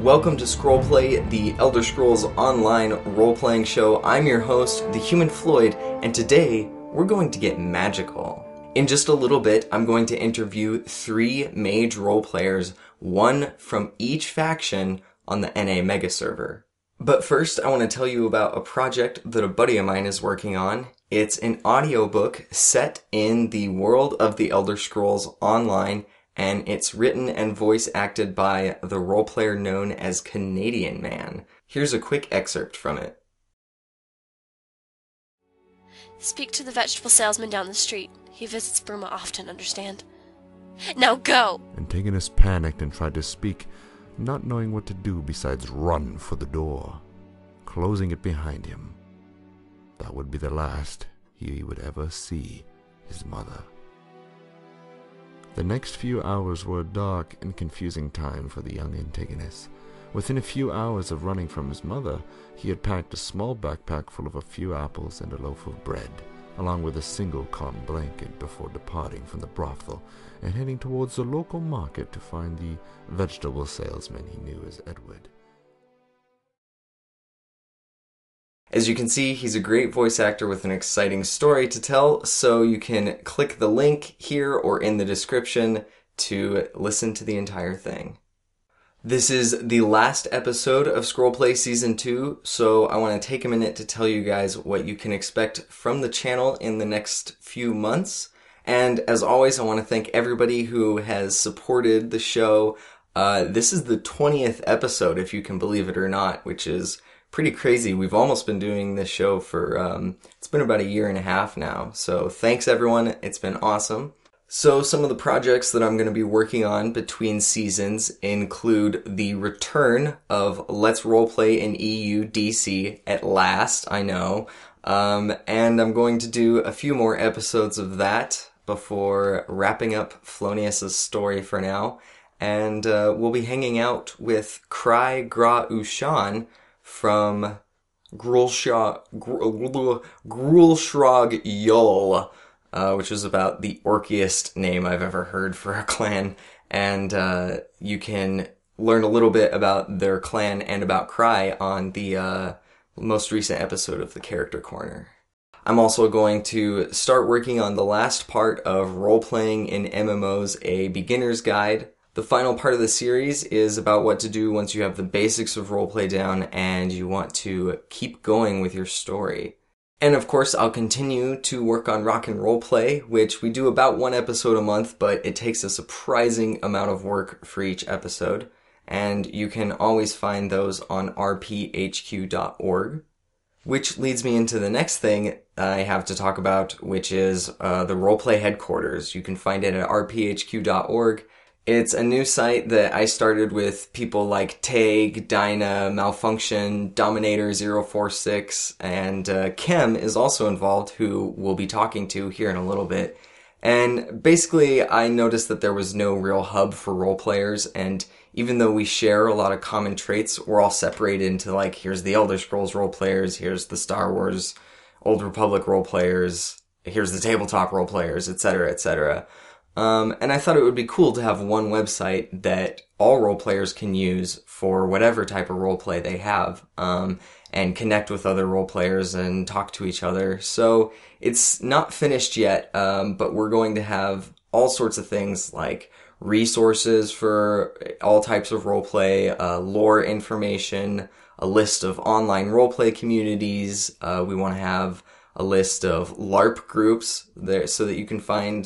Welcome to Scrollplay, the Elder Scrolls Online role-playing show. I'm your host, the Human Floyd, and today we're going to get magical. In just a little bit, I'm going to interview 3 mage role-players, one from each faction on the NA Megaserver. But first, I want to tell you about a project that a buddy of mine is working on. It's an audiobook set in the world of the Elder Scrolls Online, and it's written and voice acted by the role player known as Canadian Man. Here's a quick excerpt from it. Speak to the vegetable salesman down the street. He visits Burma often, understand? Now go! Antagonist panicked and tried to speak, not knowing what to do besides run for the door, closing it behind him. That would be the last he would ever see his mother. The next few hours were a dark and confusing time for the young antagonist. Within a few hours of running from his mother, he had packed a small backpack full of a few apples and a loaf of bread, along with a single cotton blanket before departing from the brothel and heading towards the local market to find the vegetable salesman he knew as Edward. As you can see, he's a great voice actor with an exciting story to tell, so you can click the link here or in the description to listen to the entire thing. This is the last episode of Scrollplay Season 2, so I want to take a minute to tell you guys what you can expect from the channel in the next few months. And as always, I want to thank everybody who has supported the show. This is the 20th episode, if you can believe it or not, which is pretty crazy. We've almost been doing this show for, it's been about 1.5 years now. So thanks everyone. It's been awesome. So some of the projects that I'm going to be working on between seasons include the return of Let's Roleplay in EU DC at last, I know. And I'm going to do a few more episodes of that before wrapping up Flonius's story for now. And we'll be hanging out with Cry Gra Ushan from Grulshrog Yul, which is about the orkiest name I've ever heard for a clan. And you can learn a little bit about their clan and about Cry on the most recent episode of the Character Corner. I'm also going to start working on the last part of role-playing in MMOs, a beginner's guide. The final part of the series is about what to do once you have the basics of roleplay down and you want to keep going with your story. And of course, I'll continue to work on Rock and Roleplay, which we do about 1 episode a month, but it takes a surprising amount of work for each episode. And you can always find those on rphq.org. Which leads me into the next thing I have to talk about, which is the Roleplay Headquarters. You can find it at rphq.org. It's a new site that I started with people like Tag, Dyna, Malfunction, Dominator046, and Chem is also involved, who we'll be talking to here in a little bit. And basically, I noticed that there was no real hub for role players, and even though we share a lot of common traits, we're all separated into, like, here's the Elder Scrolls role players, here's the Star Wars Old Republic role players, here's the tabletop role players, etc., etc. And I thought it would be cool to have one website that all role players can use for whatever type of role play they have, and connect with other role players and talk to each other. So it's not finished yet, but we're going to have all sorts of things like resources for all types of role play, lore information, a list of online role play communities. We want to have a list of LARP groups there so that you can find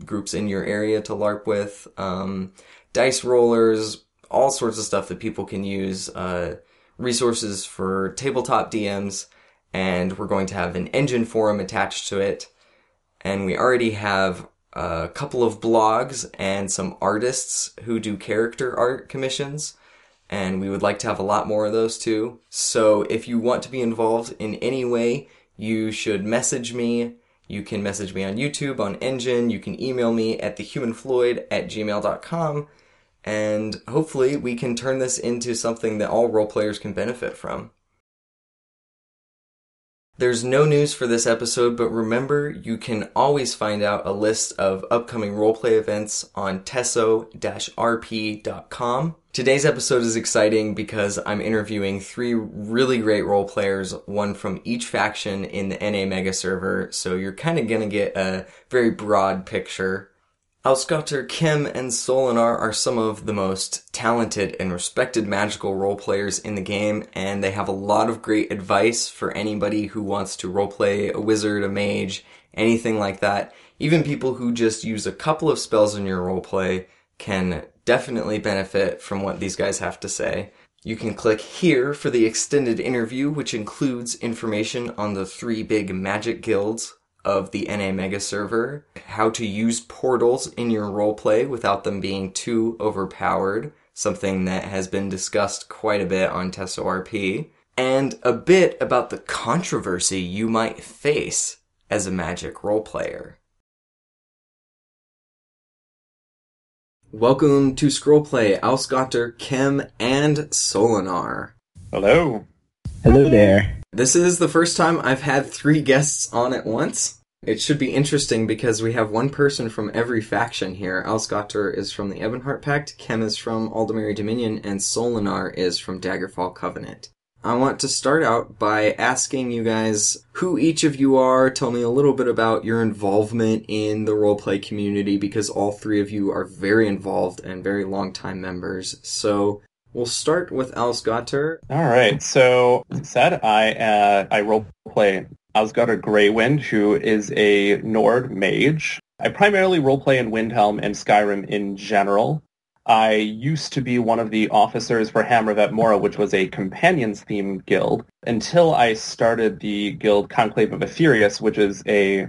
groups in your area to LARP with, dice rollers, all sorts of stuff that people can use, resources for tabletop DMs, and we're going to have an engine forum attached to it. And we already have a couple of blogs and some artists who do character art commissions, and we would like to have a lot more of those too. So if you want to be involved in any way, you should message me. You can message me on YouTube, on Engine. You can email me at thehumanfloyd@gmail.com. And hopefully we can turn this into something that all role players can benefit from. There's no news for this episode, but remember, you can always find out a list of upcoming roleplay events on tesso-rp.com. Today's episode is exciting because I'm interviewing 3 really great role players, one from each faction in the NA Megaserver, so you're kind of going to get a very broad picture. Asgautr, Chem, and Solinar are some of the most talented and respected magical role players in the game, and they have a lot of great advice for anybody who wants to roleplay a wizard, a mage, anything like that. Even people who just use a couple of spells in your roleplay can definitely benefit from what these guys have to say. You can click here for the extended interview, which includes information on the 3 big magic guilds of the NA Megaserver, how to use portals in your roleplay without them being too overpowered, something that has been discussed quite a bit on TESORP, and a bit about the controversy you might face as a magic roleplayer. Welcome to Scrollplay, Asgautr, Chem, and Solinar. Hello. Hello there. This is the first time I've had 3 guests on at once. It should be interesting because we have one person from every faction here. Asgautr is from the Ebonheart Pact, Chem is from Aldemary Dominion, and Solinar is from Daggerfall Covenant. I want to start out by asking you guys who each of you are. Tell me a little bit about your involvement in the roleplay community, because all 3 of you are very involved and very long-time members. So we'll start with Asgautr. All right. So, as I said, I roleplay Asgautr Greywind, who is a Nord mage. I primarily roleplay in Windhelm and Skyrim in general. I used to be one of the officers for Hammervet Mora, which was a companions-themed guild, until I started the guild Conclave of Aetherius, which is a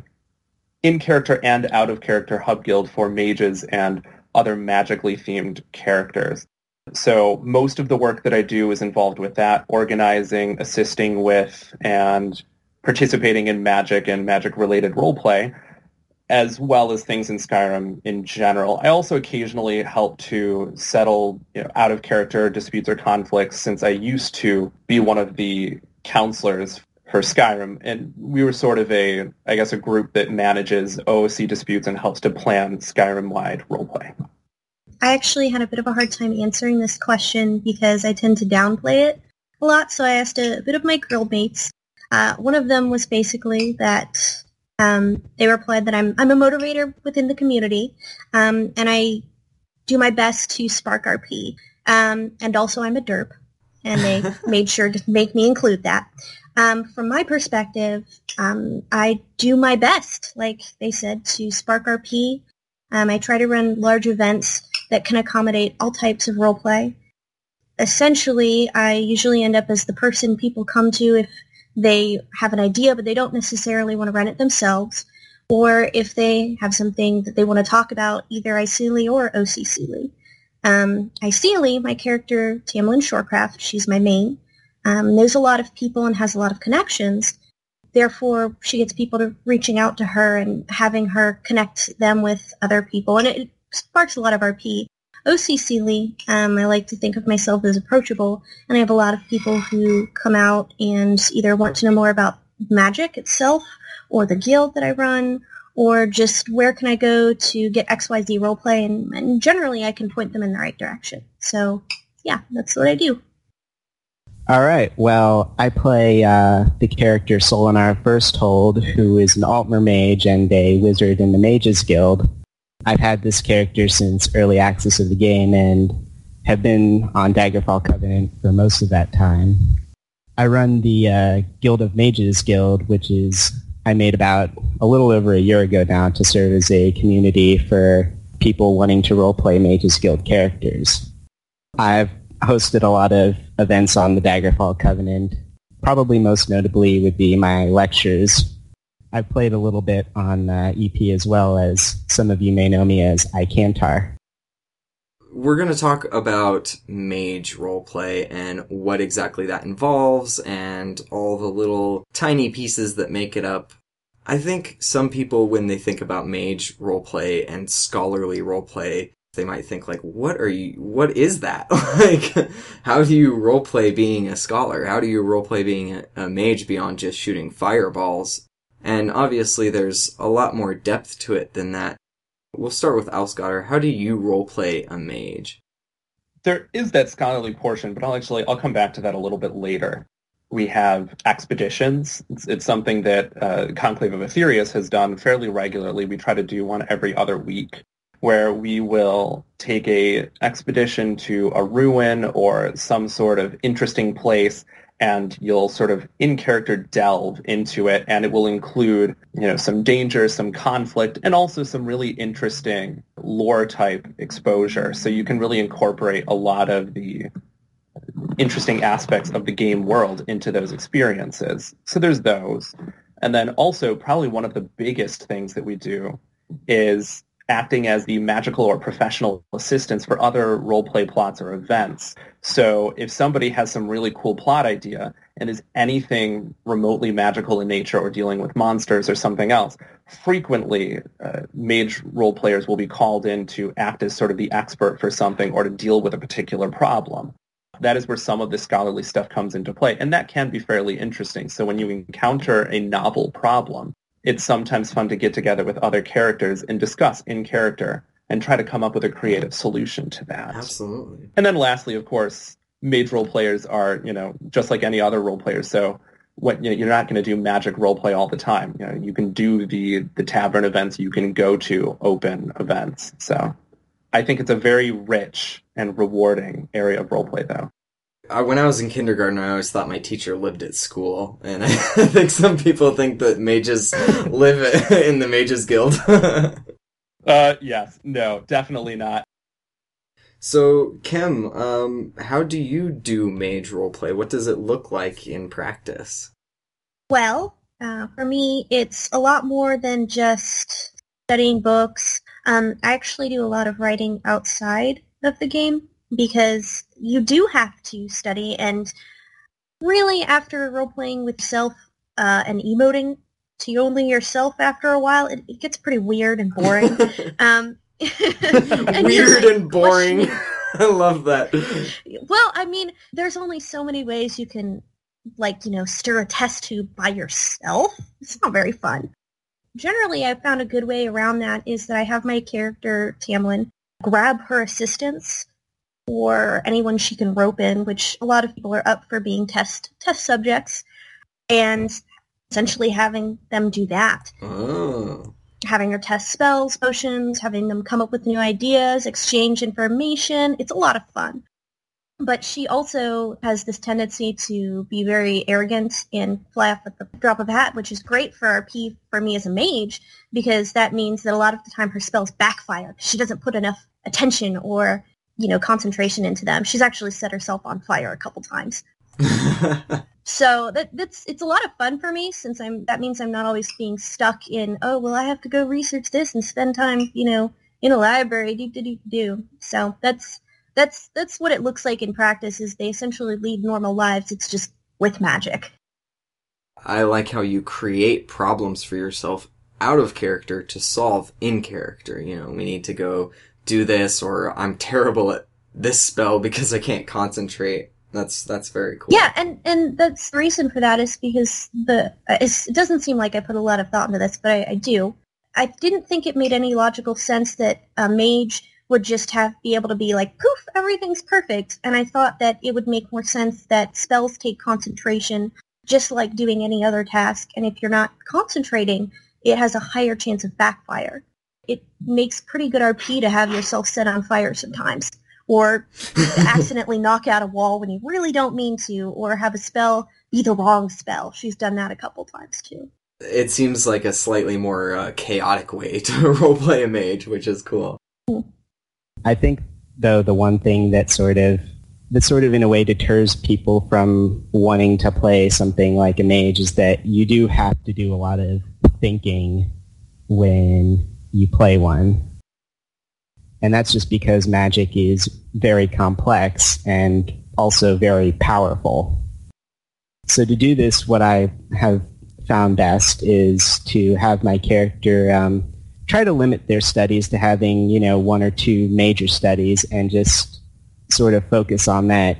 in-character and out-of-character hub guild for mages and other magically themed characters. So most of the work that I do is involved with that, organizing, assisting with, and participating in magic and magic-related roleplay, as well as things in Skyrim in general. I also occasionally help to settle out-of-character disputes or conflicts, since I used to be one of the counselors for Skyrim, and we were sort of a group that manages OOC disputes and helps to plan Skyrim-wide roleplay. I actually had a bit of a hard time answering this question because I tend to downplay it a lot, so I asked a bit of my guildmates. One of them was basically that they replied that I'm a motivator within the community, and I do my best to spark RP, and also I'm a derp, and they made sure to make me include that. From my perspective, I do my best, like they said, to spark RP. I try to run large events that can accommodate all types of roleplay. Essentially, I usually end up as the person people come to if they have an idea, but they don't necessarily want to run it themselves, or if they have something that they want to talk about, either ICly or OCCly. ICly, my character, Tamriel Shorecraft, she's my main, knows a lot of people and has a lot of connections. Therefore, she gets people to reaching out to her and having her connect them with other people, and it sparks a lot of RP. OCCly, I like to think of myself as approachable, and I have a lot of people who come out and either want to know more about magic itself, or the guild that I run, or just where can I go to get XYZ roleplay, and generally I can point them in the right direction. So, yeah, that's what I do. All right. Well, I play the character Solinar Firsthold, who is an Altmer mage and a wizard in the Mages Guild. I've had this character since early access of the game and have been on Daggerfall Covenant for most of that time. I run the Guild of Mages Guild, which is I made about a little over a year ago now to serve as a community for people wanting to roleplay Mages Guild characters. I've hosted a lot of events on the Daggerfall Covenant. Probably most notably would be my lectures. I've played a little bit on EP as well, as some of you may know me as Icantar. We're going to talk about mage roleplay and what exactly that involves and all the little tiny pieces that make it up. I think some people, when they think about mage roleplay and scholarly roleplay, they might think like, what is that? Like, how do you roleplay being a scholar? How do you roleplay being a mage beyond just shooting fireballs? And obviously there's a lot more depth to it than that. We'll start with Asgautr. How do you roleplay a mage? There is that scholarly portion, but I'll come back to that a little bit later. We have expeditions. It's something that Conclave of Aetherius has done fairly regularly. We try to do one every other week, where we will take a expedition to a ruin or some sort of interesting place, and you'll sort of in-character delve into it, and it will include, some danger, some conflict, and also some really interesting lore-type exposure. So you can really incorporate a lot of the interesting aspects of the game world into those experiences. So there's those. And then also, probably one of the biggest things that we do is acting as the magical or professional assistants for other roleplay plots or events. So if somebody has some really cool plot idea and is anything remotely magical in nature or dealing with monsters or something else, frequently mage role players will be called in to act as sort of the expert for something or to deal with a particular problem. That is where some of the scholarly stuff comes into play, and that can be fairly interesting. So when you encounter a novel problem, it's sometimes fun to get together with other characters and discuss in character and try to come up with a creative solution to that. Absolutely. And then lastly, of course, mage role players are, just like any other role players. So you're not going to do magic role play all the time. You can do the tavern events, you can go to open events. So I think it's a very rich and rewarding area of role play, though. When I was in kindergarten, I always thought my teacher lived at school, and I think some people think that mages live in the Mages Guild. Yes. No, definitely not. So, Chem, how do you do mage roleplay? What does it look like in practice? Well, for me, it's a lot more than just studying books. I actually do a lot of writing outside of the game, because you do have to study, and really after role-playing with yourself and emoting to only yourself after a while, it gets pretty weird and boring. Weird and boring. I love that. Well, I mean, there's only so many ways you can, stir a test tube by yourself. It's not very fun. Generally, I've found a good way around that is that I have my character, Tamlin, grab her assistants or anyone she can rope in, which a lot of people are up for being test subjects, and essentially having them do that. Oh. Having her test spells, potions, having them come up with new ideas, exchange information. It's a lot of fun. But she also has this tendency to be very arrogant and fly off at the drop of a hat, which is great for RP for me as a mage, because that means that a lot of the time her spells backfire. She doesn't put enough attention or, concentration into them. She's actually set herself on fire a couple times. So it's a lot of fun for me, since that means I'm not always being stuck in, I have to go research this and spend time, in a library, do. So that's what it looks like in practice, is they essentially lead normal lives. It's just with magic. I like how you create problems for yourself out of character to solve in character. We need to go do this, or I'm terrible at this spell because I can't concentrate. That's very cool. Yeah, and that's the reason for that is because it doesn't seem like I put a lot of thought into this, but I do. I didn't think it made any logical sense that a mage would just be able to be like, poof, everything's perfect. And I thought that it would make more sense that spells take concentration, just like doing any other task. And if you're not concentrating, it has a higher chance of backfire. It makes pretty good RP to have yourself set on fire sometimes, or accidentally knock out a wall when you really don't mean to, or have a spell be the wrong spell. She's done that a couple times too. It seems like a slightly more chaotic way to roleplay a mage, which is cool. I think, though, the one thing that sort of in a way deters people from wanting to play something like a mage is that you do have to do a lot of thinking when you play one. And that's just because magic is very complex and also very powerful. So to do this, what I have found best is to have my character try to limit their studies to having, one or two major studies and just sort of focus on that.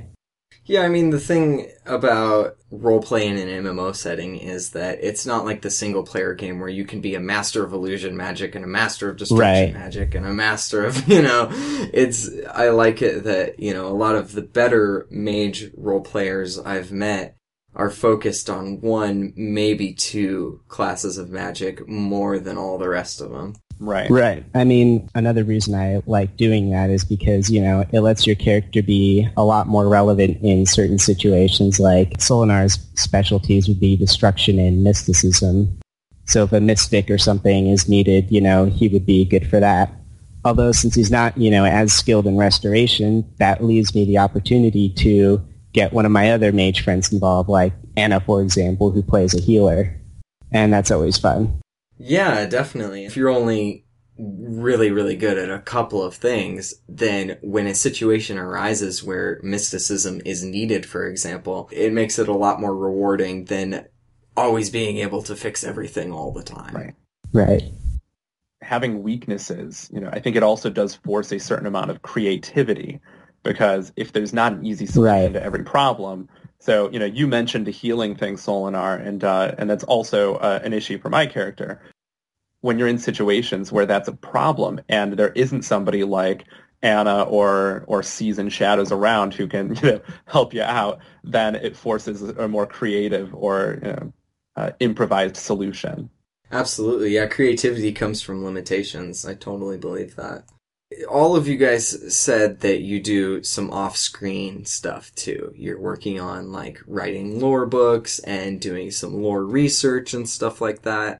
Yeah, I mean, the thing about roleplay in an MMO setting is that it's not like the single-player game where you can be a master of illusion magic and a master of destruction magic and a master of, I like it that, a lot of the better mage roleplayers I've met are focused on one, maybe two classes of magic more than all the rest of them. Right. I mean, another reason I like doing that is because, it lets your character be a lot more relevant in certain situations. Like Solinar's specialties would be destruction and mysticism. So if a mystic or something is needed, he would be good for that. Although since he's not, as skilled in restoration, that leaves me the opportunity to get one of my other mage friends involved, like Anna, for example, who plays a healer. And that's always fun. Yeah, definitely. If you're only really, really good at a couple of things, then when a situation arises where mysticism is needed, for example, it makes it a lot more rewarding than always being able to fix everything all the time. Right. Having weaknesses, I think it also does force a certain amount of creativity, because if there's not an easy solution to every problem. So, you mentioned the healing thing, Solinar, and that's also an issue for my character. When you're in situations where that's a problem and there isn't somebody like Anna or Seasoned Shadows around who can help you out, then it forces a more creative or improvised solution. Absolutely, yeah. Creativity comes from limitations. I totally believe that. All of you guys said that you do some off-screen stuff too. You're working on like writing lore books and doing some lore research and stuff like that.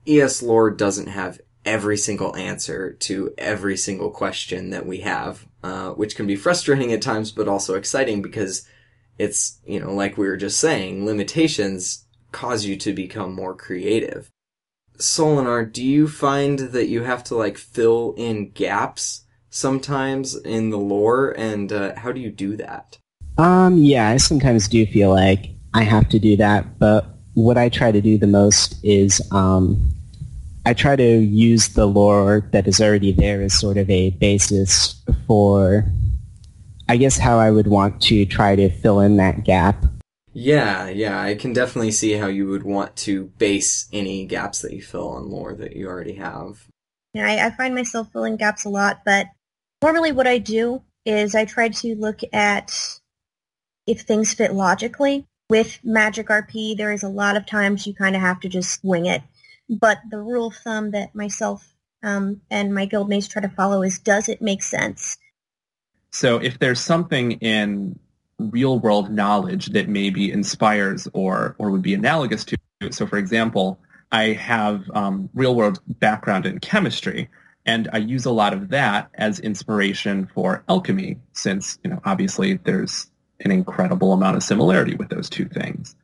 ES lore doesn't have every single answer to every single question that we have, which can be frustrating at times, but also exciting because it's, like we were just saying, limitations cause you to become more creative. Solinar, do you find that you have to fill in gaps sometimes in the lore, and how do you do that? Yeah, I sometimes do feel like I have to do that, but what I try to do the most is I try to use the lore that is already there as sort of a basis for, I guess, how I would want to try to fill in that gap. Yeah, I can definitely see how you would want to base any gaps that you fill on lore that you already have. Yeah, I find myself filling gaps a lot, but normally what I do is I try to look at if things fit logically. With Magic RP, there is a lot of times you kind of have to just wing it. But the rule of thumb that myself and my guildmates try to follow is, does it make sense? So if there's something in real-world knowledge that maybe inspires or would be analogous to it. So, for example, I have real-world background in chemistry, and I use a lot of that as inspiration for alchemy, since, obviously there's an incredible amount of similarity with those two things.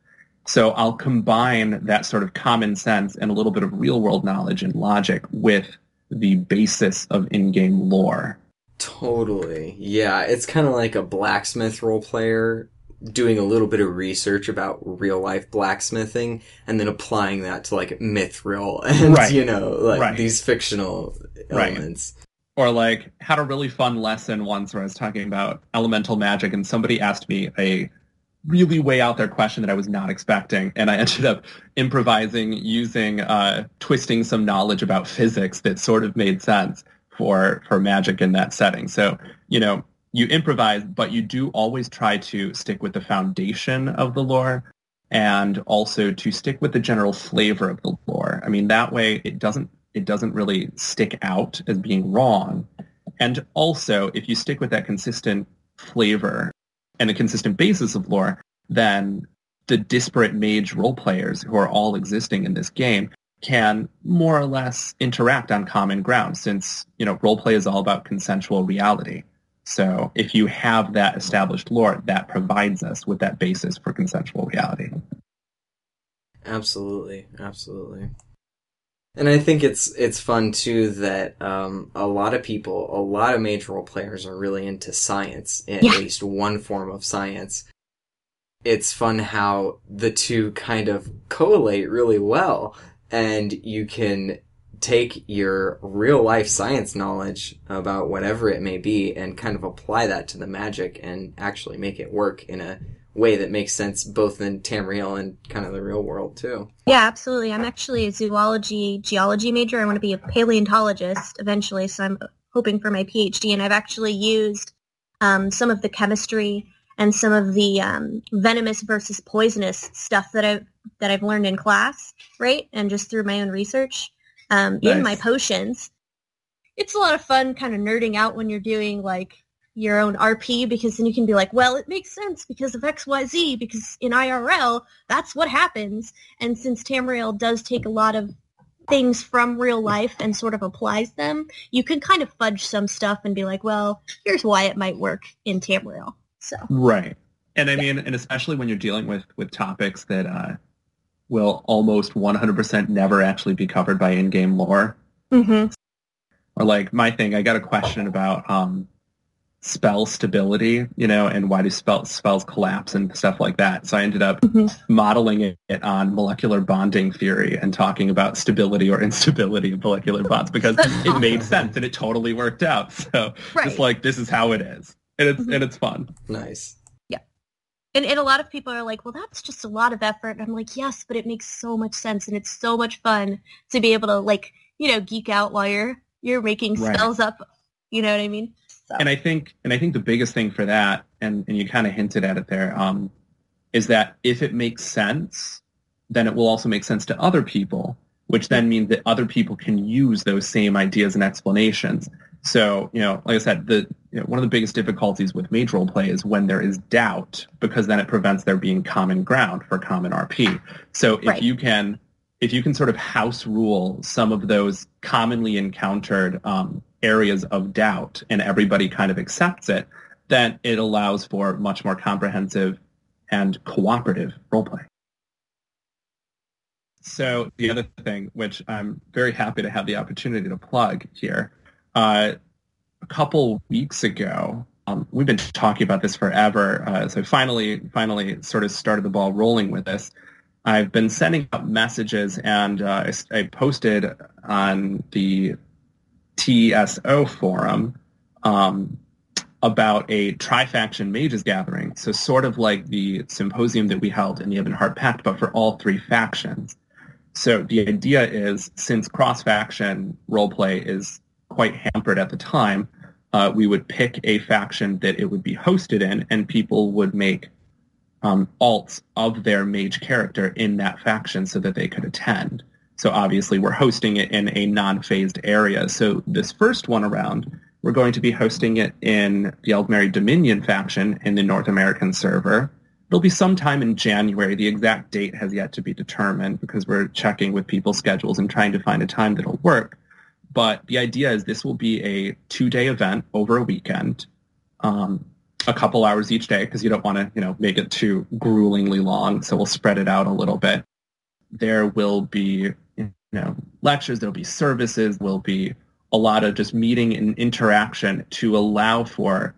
So I'll combine that sort of common sense and a little bit of real-world knowledge and logic with the basis of in-game lore. Totally. Yeah, it's kind of like a blacksmith role player doing a little bit of research about real-life blacksmithing and then applying that to mithril and, these fictional elements. Or had a really fun lesson once where I was talking about elemental magic and somebody asked me a really way out there question that I was not expecting, and I ended up improvising using twisting some knowledge about physics that sort of made sense for magic in that setting. So, you improvise, but you do always try to stick with the foundation of the lore and also to stick with the general flavor of the lore. I mean, that way it doesn't really stick out as being wrong. And also, if you stick with that consistent flavor and a consistent basis of lore, then the disparate mage role players who are all existing in this game can more or less interact on common ground, since, roleplay is all about consensual reality. So if you have that established lore, that provides us with that basis for consensual reality. Absolutely. And I think it's fun, too, that a lot of mage role players are really into science, at least one form of science. It's fun how the two kind of correlate really well, and you can take your real life science knowledge about whatever it may be and kind of apply that to the magic and actually make it work in a way that makes sense both in Tamriel and kind of the real world too. Yeah, absolutely. I'm actually a zoology, geology major. I want to be a paleontologist eventually, so I'm hoping for my PhD, and I've actually used some of the chemistry and some of the venomous versus poisonous stuff that I've learned in class, right? And just through my own research in my potions. It's a lot of fun kind of nerding out when you're doing like your own RP, because then you can be like, well, it makes sense because of XYZ, because in IRL, that's what happens. And since Tamriel does take a lot of things from real life and sort of applies them, you can kind of fudge some stuff and be like, well, here's why it might work in Tamriel. So right. And I mean, and especially when you're dealing with topics that will almost 100% never actually be covered by in-game lore. Mm-hmm. Or like my thing, I got a question about spell stability, and why do spells collapse and stuff like that. So I ended up modeling it on molecular bonding theory and talking about stability or instability of molecular bonds, because it made sense and it totally worked out. So just like, this is how it is. And it's fun. Nice. Yeah. And a lot of people are like, well, that's just a lot of effort. And I'm like, yes, but it makes so much sense. And it's so much fun to be able to like, geek out while you're making spells up. You know what I mean? So. And I think the biggest thing for that, and you kind of hinted at it there, is that if it makes sense, then it will also make sense to other people, which then means that other people can use those same ideas and explanations. So, like I said, one of the biggest difficulties with mage roleplay is when there is doubt, because then it prevents there being common ground for common RP. So if you can sort of house rule some of those commonly encountered areas of doubt and everybody kind of accepts it, then it allows for much more comprehensive and cooperative roleplay. So the other thing, which I'm very happy to have the opportunity to plug here, a couple weeks ago, we've been talking about this forever, so finally sort of started the ball rolling with this. I've been sending out messages, and I posted on the TSO forum about a tri-faction mages gathering, so sort of like the symposium that we held in the Ebonheart Pact, but for all three factions. So the idea is, since cross-faction roleplay is quite hampered at the time, we would pick a faction that it would be hosted in, and people would make alts of their mage character in that faction so that they could attend. So obviously we're hosting it in a non-phased area. So this first one around, we're going to be hosting it in the Eldmeri Dominion faction in the North American server. It'll be sometime in January. The exact date has yet to be determined because we're checking with people's schedules and trying to find a time that'll work. But the idea is this will be a 2-day event over a weekend, a couple hours each day, because you don't want to, make it too gruelingly long. So we'll spread it out a little bit. There will be, lectures. There'll be services. Will be a lot of just meeting and interaction to allow for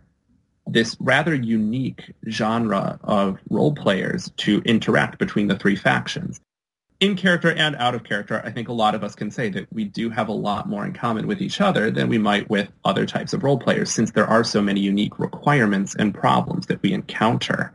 this rather unique genre of role players to interact between the three factions. In character and out of character, I think a lot of us can say that we do have a lot more in common with each other than we might with other types of role players, since there are so many unique requirements and problems that we encounter.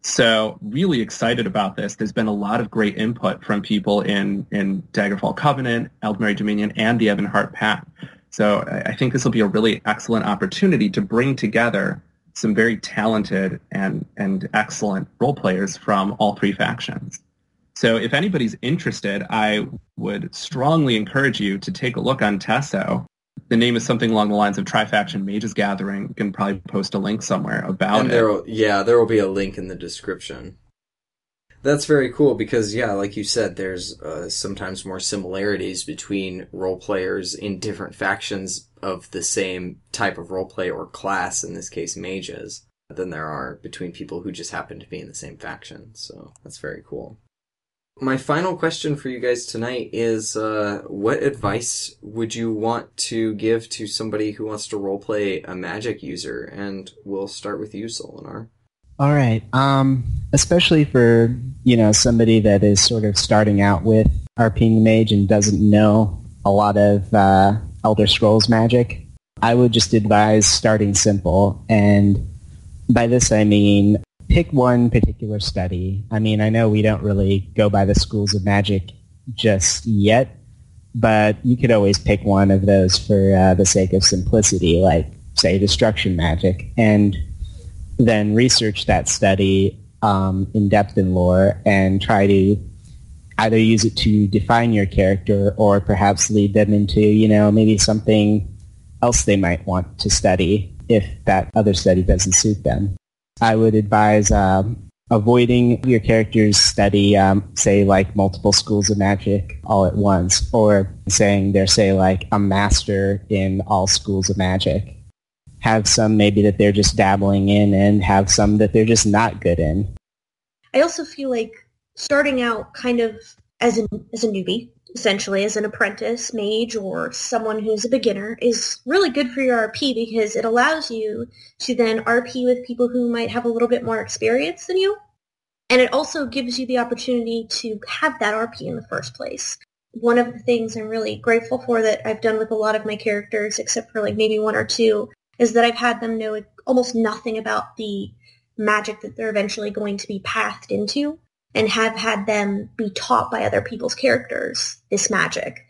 So really excited about this. There's been a lot of great input from people in Daggerfall Covenant, Eldmeri Dominion, and the Ebonheart Pact. So I think this will be a really excellent opportunity to bring together some very talented and excellent role players from all three factions. So if anybody's interested, I would strongly encourage you to take a look on Tesso. The name is something along the lines of Tri-Faction Mages Gathering. You can probably post a link somewhere about it. There will be a link in the description. That's very cool because, like you said, there's sometimes more similarities between role players in different factions of the same type of roleplay or class, in this case mages, than there are between people who just happen to be in the same faction. So that's very cool. My final question for you guys tonight is, what advice would you want to give to somebody who wants to roleplay a magic user? And we'll start with you, Solinar. All right. Especially for, somebody that is sort of starting out with RPing Mage and doesn't know a lot of Elder Scrolls magic. I would just advise starting simple, and by this I mean pick one particular study. I mean, I know we don't really go by the schools of magic just yet, but you could always pick one of those for the sake of simplicity, like, say, destruction magic, and then research that study in depth in lore and try to either use it to define your character or perhaps lead them into, maybe something else they might want to study if that other study doesn't suit them. I would advise avoiding your characters study, say, like multiple schools of magic all at once, or saying they're, say, like a master in all schools of magic. Have some maybe that they're just dabbling in, and have some that they're just not good in. I also feel like starting out kind of as a newbie, essentially as an apprentice mage or someone who's a beginner, is really good for your RP because it allows you to then RP with people who might have a little bit more experience than you. And it also gives you the opportunity to have that RP in the first place. One of the things I'm really grateful for that I've done with a lot of my characters, except for like maybe one or two, is that I've had them know almost nothing about the magic that they're eventually going to be pathed into, and have had them be taught by other people's characters this magic,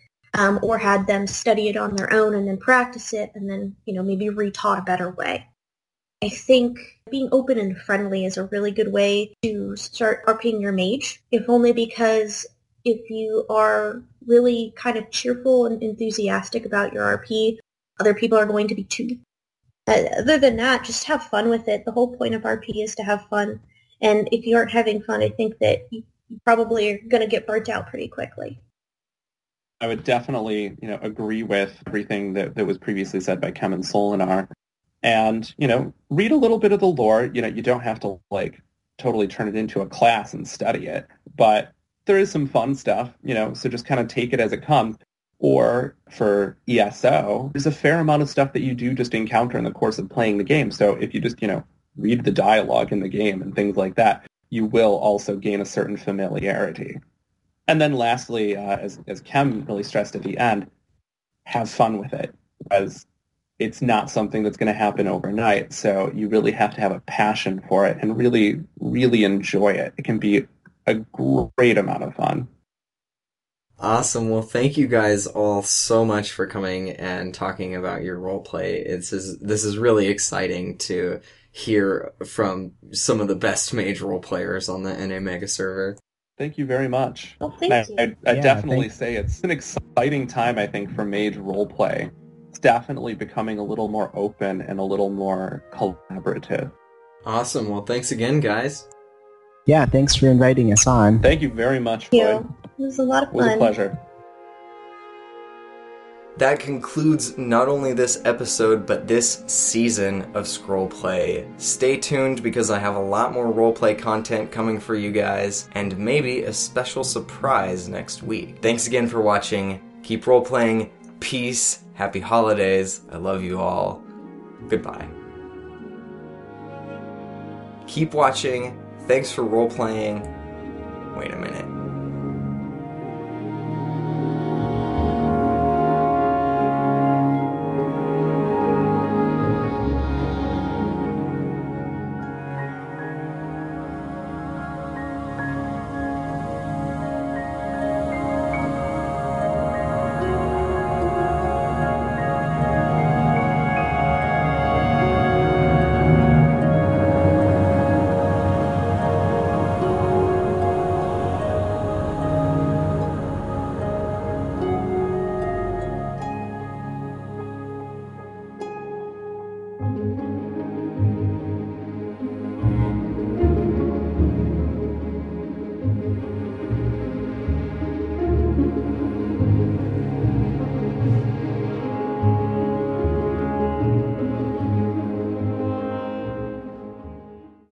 or had them study it on their own and then practice it and then, maybe retaught a better way. I think being open and friendly is a really good way to start RPing your mage, if only because if you are really kind of cheerful and enthusiastic about your RP, other people are going to be too. Other than that, just have fun with it. The whole point of RP is to have fun. And if you aren't having fun, I think that you probably are going to get burnt out pretty quickly. I would definitely, agree with everything that was previously said by Chem and Solinar. And, read a little bit of the lore. You don't have to, totally turn it into a class and study it. But there is some fun stuff, so just kind of take it as it comes. Or for ESO, there's a fair amount of stuff that you do just encounter in the course of playing the game. So if you just, read the dialogue in the game and things like that, you will also gain a certain familiarity. And then lastly, as Chem really stressed at the end, have fun with it, because it's not something that's going to happen overnight. So you really have to have a passion for it and really, really enjoy it. It can be a great amount of fun. Awesome. Well, thank you guys all so much for coming and talking about your roleplay. This is really exciting to hear from some of the best mage role players on the NA Megaserver. Thank you very much. Well, thank you. I definitely say it's an exciting time, I think, for mage roleplay. It's definitely becoming a little more open and a little more collaborative. Awesome. Well, thanks again, guys. Yeah, thanks for inviting us on. Thank you very much, Floyd. It was a lot of fun. It was a pleasure. That concludes not only this episode, but this season of Scrollplay. Stay tuned because I have a lot more roleplay content coming for you guys, and maybe a special surprise next week. Thanks again for watching. Keep roleplaying. Peace. Happy holidays. I love you all. Goodbye. Keep watching. Thanks for roleplaying. Wait a minute.